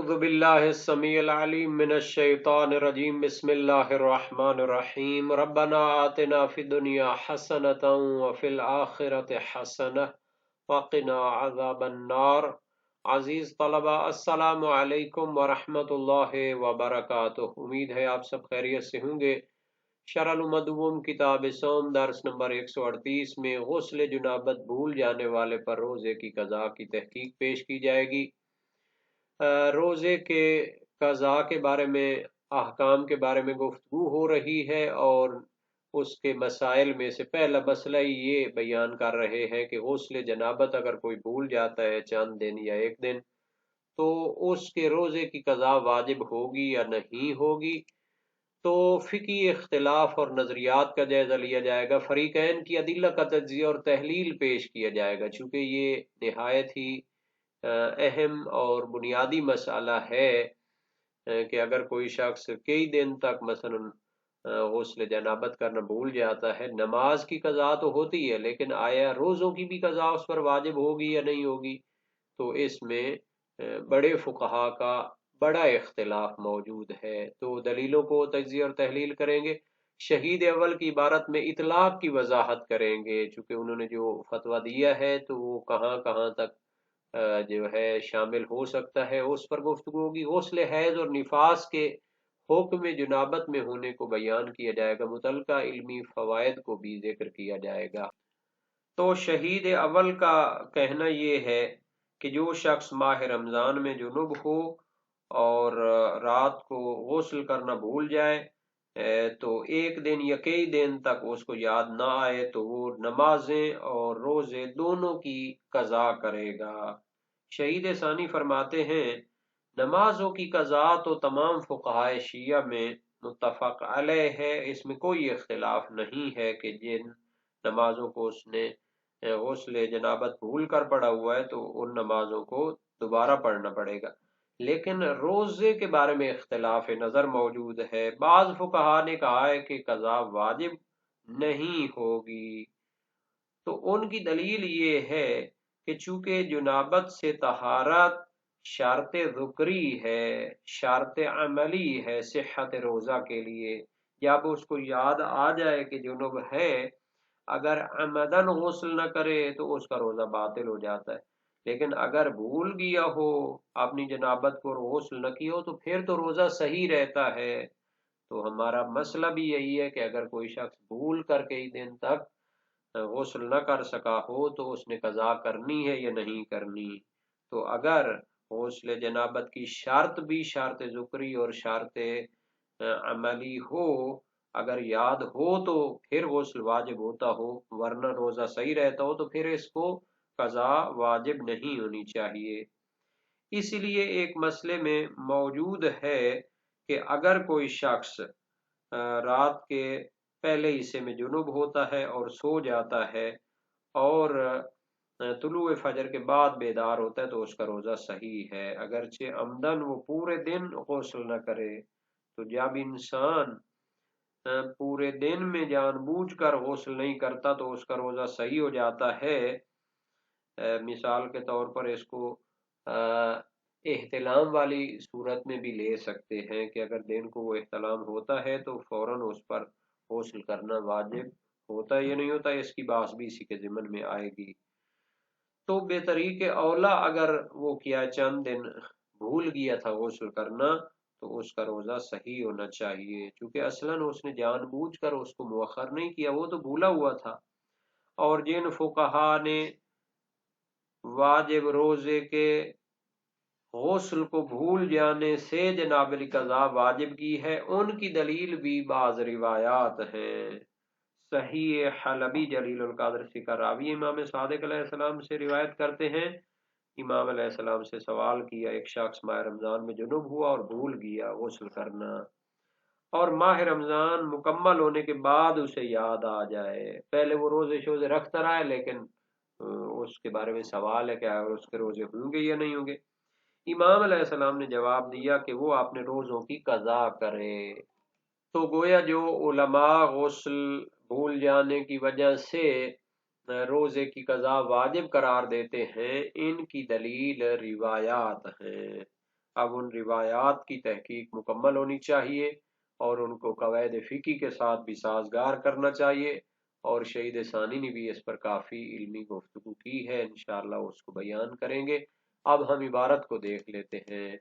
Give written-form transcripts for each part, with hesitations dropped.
اعوذ باللہ السمیع العلیم من الشیطان الرجیم بسم اللہ الرحمن الرحیم ربنا آتنا فی الدنیا حسنۃ وفی الآخرۃ حسنۃ وقنا عذاب النار۔ عزیز طلبہ، السلام علیکم ورحمۃ اللہ وبرکاتہ۔ امید ہے آپ سب خیریت سے ہوں گے۔ شرح المدوم کتاب صوم درس نمبر 138 میں غسل جنابت بھول جانے والے پر روزے کی قضا کی تحقیق پیش کی جائے گی۔ روزے کے قضاء کے بارے میں، احکام کے بارے میں گفتگو ہو رہی ہے، اور اس کے مسائل میں سے پہلا مسئلہ یہ بیان کر رہے ہیں کہ غسل جنابت اگر کوئی بھول جاتا ہے چند دن یا ایک دن، تو اس کے روزے کی قضاء واجب ہوگی یا نہیں ہوگی۔ تو فقہی اختلاف اور نظریات کا جائزہ لیا جائے گا، فریقین کی ادلہ کا تجزیہ اور تحلیل پیش کیا جائے گا، چونکہ یہ نہایت ہی اہم اور بنیادی مسئلہ ہے کہ اگر کوئی شخص کئی دن تک مثلا غسل جنابت کرنا بھول جاتا ہے، نماز کی قضا تو ہوتی ہے لیکن آیا روزوں کی بھی قضا اس پر واجب ہوگی یا نہیں ہوگی، تو اس میں بڑے فقہا کا بڑا اختلاف موجود ہے۔ تو دلیلوں کو تجزیہ اور تحلیل کریں گے۔ شہید اول کی عبارت میں اطلاق کی وضاحت کریں گے، چونکہ انہوں نے جو فتویٰ دیا ہے تو وہ کہاں کہاں تک جو ہے شامل ہو سکتا ہے، اس پر گفتگو ہوگی۔ غسل حیض اور نفاس کے حکم جنابت میں ہونے کو بیان کیا جائے گا، متعلقہ علمی فوائد کو بھی ذکر کیا جائے گا۔ تو شہید اول کا کہنا یہ ہے کہ جو شخص ماہ رمضان میں جنب ہو اور رات کو غسل کرنا بھول جائے تو ایک دن یا کئی دن تک اس کو یاد نہ آئے تو وہ نمازیں اور روزے دونوں کی قضا کرے گا۔ شہید ثانی فرماتے ہیں نمازوں کی قضا تو تمام فقہائے شیعہ میں متفق علیہ ہے، اس میں کوئی اختلاف نہیں ہے کہ جن نمازوں کو اس نے غسل جنابت بھول کر پڑھا ہوا ہے تو ان نمازوں کو دوبارہ پڑھنا پڑے گا۔ لیکن روزے کے بارے میں اختلاف نظر موجود ہے۔ بعض فقہا نے کہا ہے کہ قضا واجب نہیں ہوگی، تو ان کی دلیل یہ ہے کہ چونکہ جنابت سے طہارت شرط ذکری ہے، شرط عملی ہے صحت روزہ کے لیے، جب اس کو یاد آ جائے کہ جنب ہے، اگر عمدن غسل نہ کرے تو اس کا روزہ باطل ہو جاتا ہے، لیکن اگر بھول گیا ہو اپنی جنابت کو غسل نہ کیا ہو تو پھر تو روزہ صحیح رہتا ہے۔ تو ہمارا مسئلہ بھی یہی ہے کہ اگر کوئی شخص بھول کر کئی دن تک غسل نہ کر سکا ہو تو اس نے قضا کرنی ہے یا نہیں کرنی۔ تو اگر غسل جنابت کی شرط بھی شرط ذکری اور شرط عملی ہو، اگر یاد ہو تو پھر غسل واجب ہوتا ہو، ورنہ روزہ صحیح رہتا ہو تو پھر اس کو قضا واجب نہیں ہونی چاہیے۔ اس لیے ایک مسئلے میں موجود ہے کہ اگر کوئی شخص رات کے پہلے حصے میں جنوب ہوتا ہے اور سو جاتا ہے اور طلوع فجر کے بعد بیدار ہوتا ہے تو اس کا روزہ صحیح ہے، اگرچہ عمدن وہ پورے دن غسل نہ کرے۔ تو جب انسان پورے دن میں جان بوجھ کر غسل نہیں کرتا تو اس کا روزہ صحیح ہو جاتا ہے۔ مثال کے طور پر اس کو احتلام والی صورت میں بھی لے سکتے ہیں کہ اگر دن کو وہ احتلام ہوتا ہے تو فوراً اس پر غسل کرنا واجب ہوتا ہے یا نہیں ہوتا، اس کی بحث بھی اسی کے ضمن میں آئے گی۔ تو بے طریق اولا اگر وہ کیا چند دن بھول گیا تھا غسل کرنا تو اس کا روزہ صحیح ہونا چاہیے، چونکہ اصلاً اس نے جان بوجھ کر اس کو مؤخر نہیں کیا، وہ تو بھولا ہوا تھا۔ اور جن فقہا نے واجب روزے کے غسل کو بھول جانے سے جناب قضا واجب کی ہے، ان کی دلیل بھی بعض روایات ہیں۔ صحیح حلبی جلیل القدر کا راوی امام صادق علیہ السلام سے روایت کرتے ہیں، امام علیہ السلام سے سوال کیا ایک شخص ماہ رمضان میں جنوب ہوا اور بھول گیا غسل کرنا، اور ماہ رمضان مکمل ہونے کے بعد اسے یاد آ جائے، پہلے وہ روزے شوزے رکھتا رہا ہے لیکن اس کے بارے میں سوال ہے کہ اگر اس کے روزے ہوں گے یا نہیں ہوں گے، امام علیہ السلام نے جواب دیا کہ وہ اپنے روزوں کی قضا کرے۔ تو گویا جو علماء غسل بھول جانے کی وجہ سے روزے کی قضا واجب قرار دیتے ہیں، ان کی دلیل روایات ہیں۔ اب ان روایات کی تحقیق مکمل ہونی چاہیے اور ان کو قواعد فقہی کے ساتھ بھی سازگار کرنا چاہیے، اور شہید ثانی نے بھی اس پر کافی علمی گفتگو کی ہے، انشاءاللہ اس کو بیان کریں گے۔ اب ہم عبارت کو دیکھ لیتے ہیں۔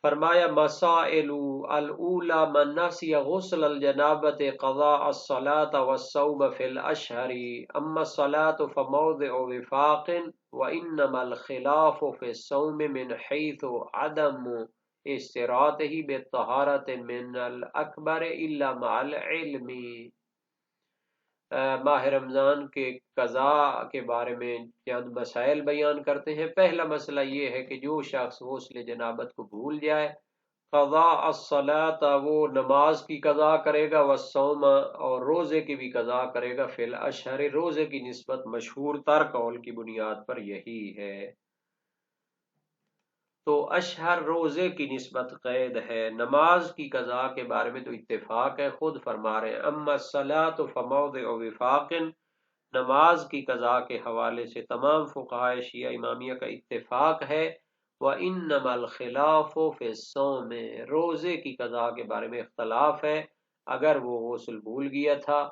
فرمایا مسائل الاولی من نسی غسل الجنابت قضاء الصلاة والصوم فی الاشہر، اما الصلاة فموضع وفاق وانما الخلاف فی الصوم من حیث عدم استراطه بالطہارة من الاکبر الا مع العلم۔ ماہ رمضان کے قضاء کے بارے میں چند مسائل بیان کرتے ہیں۔ پہلا مسئلہ یہ ہے کہ جو شخص غسل جنابت کو بھول جائے، قضاء الصلاۃ وہ نماز کی قضا کرے گا، والصوم اور روزے کی بھی قضا کرے گا، فی الاشہر روزے کی نسبت مشہور تر قول کی بنیاد پر یہی ہے۔ تو اشہر روزے کی نسبت قید ہے، نماز کی قضا کے بارے میں تو اتفاق ہے، خود فرما رہے ہیں اما الصلاۃ فموضع وفاق، نماز کی قضا کے حوالے سے تمام فقہائے شیعہ امامیہ کا اتفاق ہے، وَإِنَّمَا الْخِلَافُ فِي الصَّوْمِ، روزے کی قضا کے بارے میں اختلاف ہے۔ اگر وہ غسل بھول گیا تھا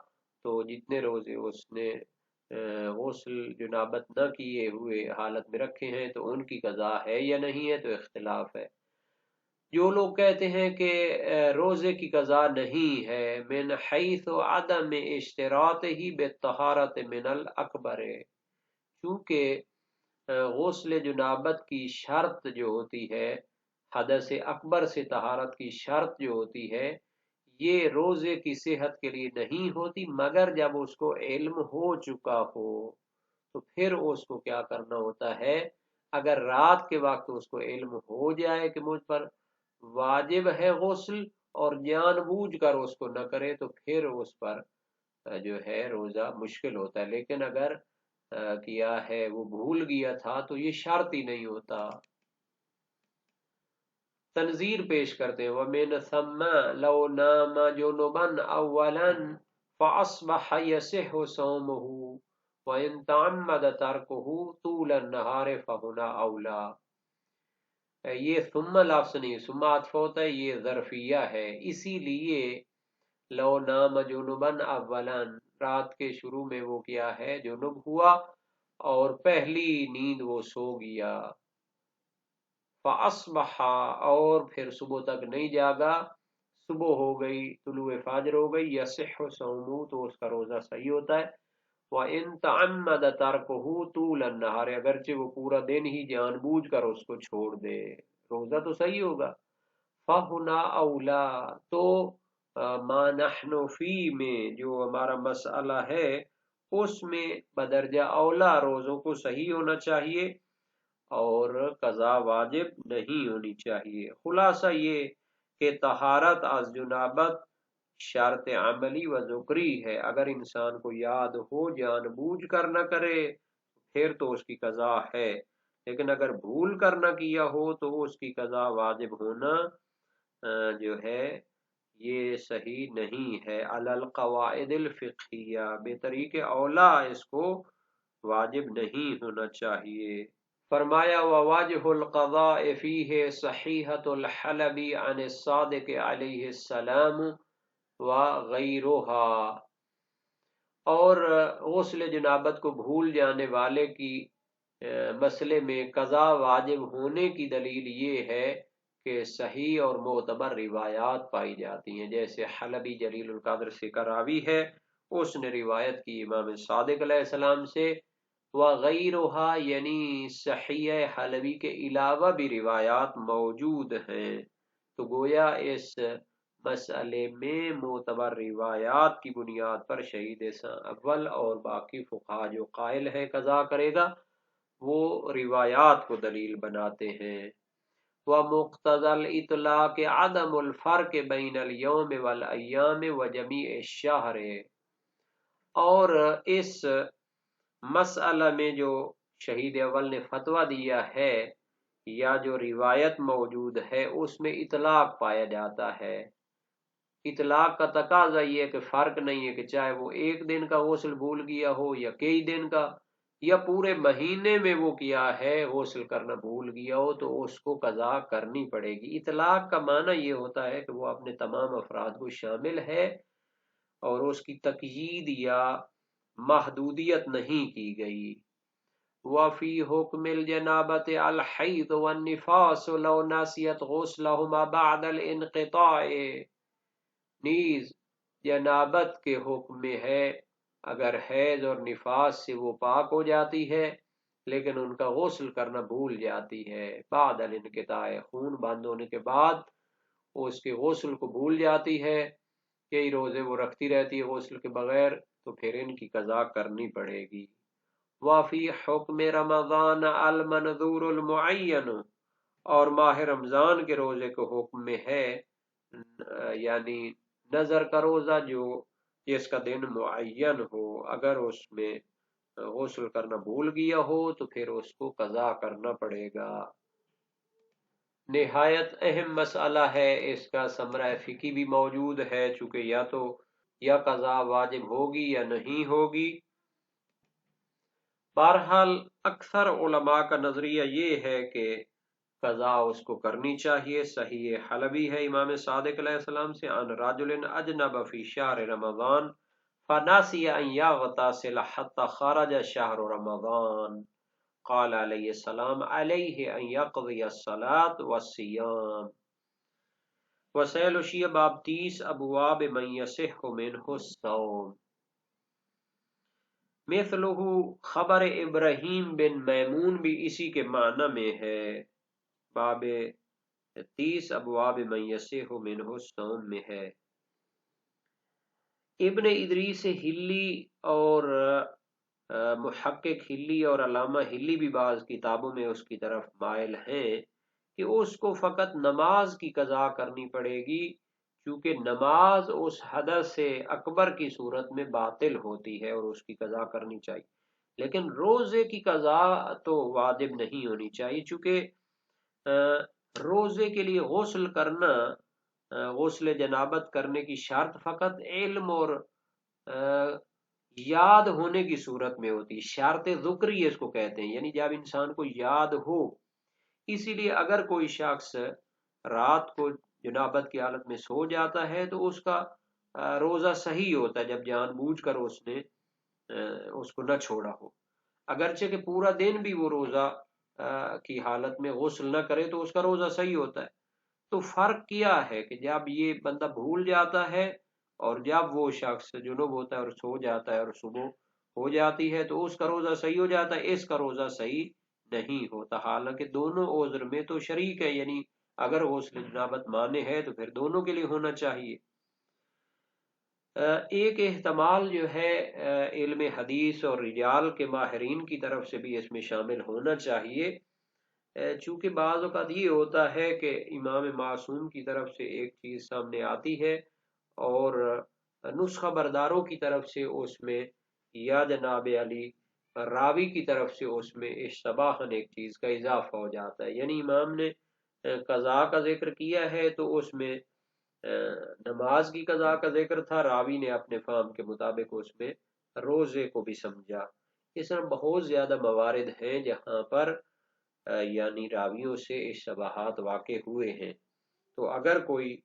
تو جتنے روزے اس نے غسل جنابت نہ کیے ہوئے حالت میں رکھے ہیں تو ان کی قضا ہے یا نہیں ہے، تو اختلاف ہے۔ جو لوگ کہتے ہیں کہ روزے کی قضا نہیں ہے، من حیث عدم اشتراطہ بالطہارۃ من الاکبر، چونکہ غسل جنابت کی شرط جو ہوتی ہے، حدث اکبر سے طہارت کی شرط جو ہوتی ہے، یہ روزے کی صحت کے لیے نہیں ہوتی، مگر جب اس کو علم ہو چکا ہو تو پھر اس کو کیا کرنا ہوتا ہے۔ اگر رات کے وقت اس کو علم ہو جائے کہ مجھ پر واجب ہے غسل اور جان بوجھ کر اس کو نہ کرے تو پھر اس پر جو ہے روزہ مشکل ہوتا ہے، لیکن اگر کیا ہے وہ بھول گیا تھا تو یہ شرط ہی نہیں ہوتا۔ تنظیر پیش کرتے ہیں وَمِنْ ثَمَّ لَوْ نَامَ جُنُبًا أَوَّلًا فَأَصْبَحَ يَصِحُّ صَوْمُهُ وَإِنْ تَعَمَّدَ تَرْكُهُ طُولَ النَّهَارِ فَهُنَا أَوْلَى۔ یہ ثم لفظ نہیں، ثم عطف ہوتا ہے، یہ ظرفیہ ہے، اسی لیے لو نام جنبًا اولا، رات کے شروع میں وہ کیا ہے جنب ہوا اور پہلی نیند وہ سو گیا، فاصبح اور پھر صبح تک نہیں جاگا، صبح ہو گئی، طلوع فجر ہو گئی، یصح صومہ تو اس کا روزہ صحیح ہوتا ہے، وَإِن تَعَمَّدَ تَرْكُهُ طُولَ النَّهَارِ اگرچہ وہ پورا دن ہی جان بوجھ کر اس کو چھوڑ دے، روزہ تو صحیح ہوگا۔ فَهُنَا أَوْلَى، تو ما نحن فی میں جو ہمارا مسئلہ ہے اس میں بدرجہ اولا روزوں کو صحیح ہونا چاہیے اور قضا واجب نہیں ہونی چاہیے۔ خلاصہ یہ کہ طہارت از جنابت شرط عملی و ذکری ہے، اگر انسان کو یاد ہو جان بوجھ کر نہ کرے پھر تو اس کی قضا ہے، لیکن اگر بھول کر نہ کیا ہو تو اس کی قضا واجب ہونا جو ہے یہ صحیح نہیں ہے۔ علی القواعد الفقہیہ، بے طریق اولا اس کو واجب نہیں ہونا چاہیے۔ فرمایا وواجہ القضاء فیہ صحیحۃ الحلب عن الصادق علیہ السلام وغیرہا، اور غسل جنابت کو بھول جانے والے کی مسئلے میں قضا واجب ہونے کی دلیل یہ ہے کہ صحیح اور معتبر روایات پائی جاتی ہیں، جیسے حلبی جلیل القدر سے راوی ہے، اس نے روایت کی امام صادق علیہ السلام سے، وغیرها یعنی صحیح حلبی کے علاوہ بھی روایات موجود ہیں، تو گویا اس مسئلے میں معتبر روایات کی بنیاد پر شہید اول اور باقی فقہا جو قائل ہے قضا کرے گا وہ روایات کو دلیل بناتے ہیں۔ وَمُقْتَضَى الْإِطْلَاقِ عَدَمُ الْفَرْقِ بَيْنَ الْيَوْمِ وَالْأَيَّامِ وَجَمِيعِ الشَّهْرِ، اور اس مسئلہ میں جو شہید اول نے فتویٰ دیا ہے یا جو روایت موجود ہے اس میں اطلاق پایا جاتا ہے۔ اطلاق کا تقاضا یہ ہے کہ فرق نہیں ہے کہ چاہے وہ ایک دن کا غسل بھول گیا ہو یا کئی دن کا، یا پورے مہینے میں وہ کیا ہے غسل کرنا بھول گیا ہو تو اس کو قضا کرنی پڑے گی۔ اطلاق کا معنی یہ ہوتا ہے کہ وہ اپنے تمام افراد کو شامل ہے اور اس کی تقیید یا محدودیت نہیں کی گئی۔ وفی حکم الجنابت الحیض والنفاس لو نسیت غسلہما بعد الانقطاع، نیز جنابت کے حکم میں ہے اگر حیض اور نفاس سے وہ پاک ہو جاتی ہے لیکن ان کا غسل کرنا بھول جاتی ہے، بعد الانقطاع خون بند ہونے کے بعد وہ اس کے غسل کو بھول جاتی ہے، کئی روزے وہ رکھتی رہتی ہے غسل کے بغیر، تو پھر ان کی قضا کرنی پڑے گی۔ وفی حکم رمضان المنظور المعین، اور ماہ رمضان کے روزے کو حکم میں ہے یعنی نظر کا روزہ جو جس کا دن معین ہو، اگر اس میں غسل کرنا بھول گیا ہو تو پھر اس کو قضا کرنا پڑے گا۔ نہایت اہم مسئلہ ہے، اس کا ثمرہ فقہی بھی موجود ہے، چونکہ یا قضا واجب ہوگی یا نہیں ہوگی۔ بہرحال اکثر علماء کا نظریہ یہ ہے کہ قضا اس کو کرنی چاہیے۔ صحیح حلبی ہے امام صادق علیہ السلام سے، عن رجل اجنب فی شہر رمضان فناسی ان یغتسل حتی خرج شہر رمضان، قال علیہ السلام علیہ ان یقضی الصلاة والصیام۔ وسائل الشیعہ باب 30 ابواب من یصح منہ الصوم۔ مثلہ خبر ابراہیم بن میمون بھی اسی کے معنی میں ہے، باب 30 ابواب من یصح منہ الصوم میں ہے۔ ابن ادریس ہلی اور محقق ہلی اور علامہ ہلی بھی بعض کتابوں میں اس کی طرف مائل ہیں کہ اس کو فقط نماز کی قضا کرنی پڑے گی، کیونکہ نماز اس حدث سے اکبر کی صورت میں باطل ہوتی ہے اور اس کی قضا کرنی چاہیے، لیکن روزے کی قضا تو واجب نہیں ہونی چاہیے، چونکہ روزے کے لیے غسل کرنا، غسل جنابت کرنے کی شرط فقط علم اور یاد ہونے کی صورت میں ہوتی ہے، شرط ذکری اس کو کہتے ہیں، یعنی جب انسان کو یاد ہو۔ اسی لیے اگر کوئی شخص رات کو جنابت کی حالت میں سو جاتا ہے تو اس کا روزہ صحیح ہوتا ہے جب جان بوجھ کر اس نے اس کو نہ چھوڑا ہو، اگرچہ کہ پورا دن بھی وہ روزہ کی حالت میں غسل نہ کرے تو اس کا روزہ صحیح ہوتا ہے۔ تو فرق کیا ہے کہ جب یہ بندہ بھول جاتا ہے اور جب وہ شخص جنوب ہوتا ہے اور سو جاتا ہے اور صبح ہو جاتی ہے تو اس کا روزہ صحیح ہو جاتا ہے، اس کا روزہ صحیح نہیں ہوتا، حالانکہ دونوں عذر میں تو شریک ہے، یعنی اگر غسل جنابت مانے ہے تو پھر دونوں کے لیے ہونا چاہیے۔ ایک احتمال جو ہے علم حدیث اور رجال کے ماہرین کی طرف سے بھی اس میں شامل ہونا چاہیے، چونکہ بعض اوقات یہ ہوتا ہے کہ امام معصوم کی طرف سے ایک چیز سامنے آتی ہے اور نسخہ برداروں کی طرف سے اس میں یا جناب علی راوی کی طرف سے اس میں اشتباہن ایک چیز کا اضافہ ہو جاتا ہے، یعنی امام نے قضاء کا ذکر کیا ہے تو اس میں نماز کی قضاء کا ذکر تھا، راوی نے اپنے فہم کے مطابق اس میں روزے کو بھی سمجھا۔ اس طرح بہت زیادہ موارد ہیں جہاں پر یعنی راویوں سے اشتباہات واقع ہوئے ہیں، تو اگر کوئی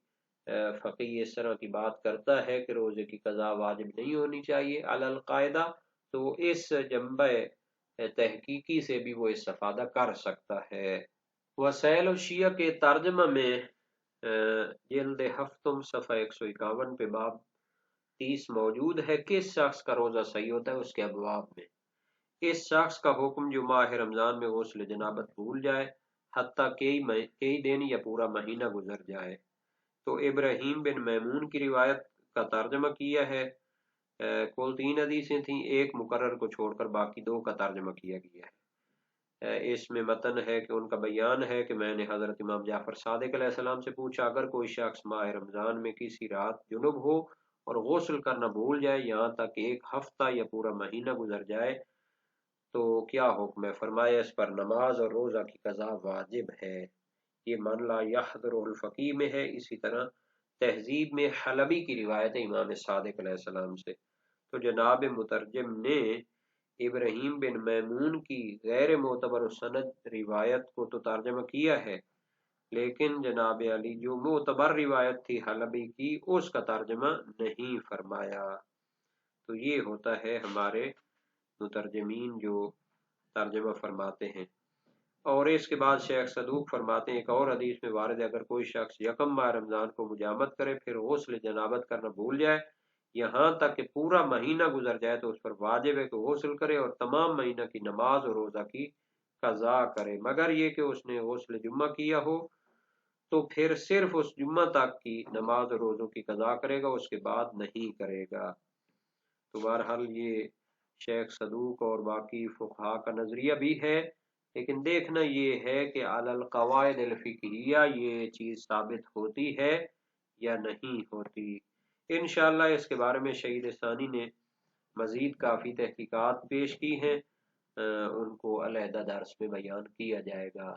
فقیہ اس طرح کی بات کرتا ہے کہ روزے کی قضا واجب نہیں ہونی چاہیے علی القاعدہ، تو اس جنبہ تحقیقی سے بھی وہ استفادہ کر سکتا ہے۔ وسائل الشیعہ کے ترجمہ میں جلد ہفتم صفحہ 151 پہ باب 30 موجود ہے، کس شخص کا روزہ صحیح ہوتا ہے، اس کے ابواب میں اس شخص کا حکم جو ماہ رمضان میں غسل جنابت بھول جائے حتیٰ کئی دن یا پورا مہینہ گزر جائے۔ تو ابراہیم بن میمون کی روایت کا ترجمہ کیا ہے، کل 3 حدیثیں تھیں، ایک مقرر کو چھوڑ کر باقی 2 کا ترجمہ کیا گیا ہے۔ اس میں متن ہے کہ ان کا بیان ہے کہ میں نے حضرت امام جعفر صادق علیہ السلام سے پوچھا، اگر کوئی شخص ماہ رمضان میں کسی رات جنب ہو اور غسل کرنا بھول جائے یہاں تک کہ 1 ہفتہ یا پورا مہینہ گزر جائے تو کیا حکم ہے؟ فرمایا اس پر نماز اور روزہ کی قضا واجب ہے۔ یہ من لا یحضر الفقی میں ہے، اسی طرح تہذیب میں حلبی کی روایت ہے امام صادق علیہ السلام سے۔ تو جناب مترجم نے ابراہیم بن میمون کی غیر معتبر سند روایت کو تو ترجمہ کیا ہے، لیکن جناب علی جو معتبر روایت تھی حلبی کی اس کا ترجمہ نہیں فرمایا۔ تو یہ ہوتا ہے ہمارے مترجمین جو ترجمہ فرماتے ہیں۔ اور اس کے بعد شیخ صدوق فرماتے ہیں ایک اور حدیث میں وارد ہے، اگر کوئی شخص یکم ماہ رمضان کو مجامت کرے پھر غسل جنابت کرنا بھول جائے یہاں تک کہ پورا مہینہ گزر جائے تو اس پر واجب ہے کہ غسل کرے اور تمام مہینہ کی نماز اور روزہ کی قضا کرے، مگر یہ کہ اس نے غسل جمعہ کیا ہو تو پھر صرف اس جمعہ تک کی نماز اور روزوں کی قضا کرے گا، اس کے بعد نہیں کرے گا۔ تو بہرحال یہ شیخ صدوق اور باقی فقہا کا نظریہ بھی ہے، لیکن دیکھنا یہ ہے کہ علی القواعد الفقہیہ یہ چیز ثابت ہوتی ہے یا نہیں ہوتی۔ انشاءاللہ اس کے بارے میں شہید ثانی نے مزید کافی تحقیقات پیش کی ہیں، ان کو علیحدہ درس میں بیان کیا جائے گا۔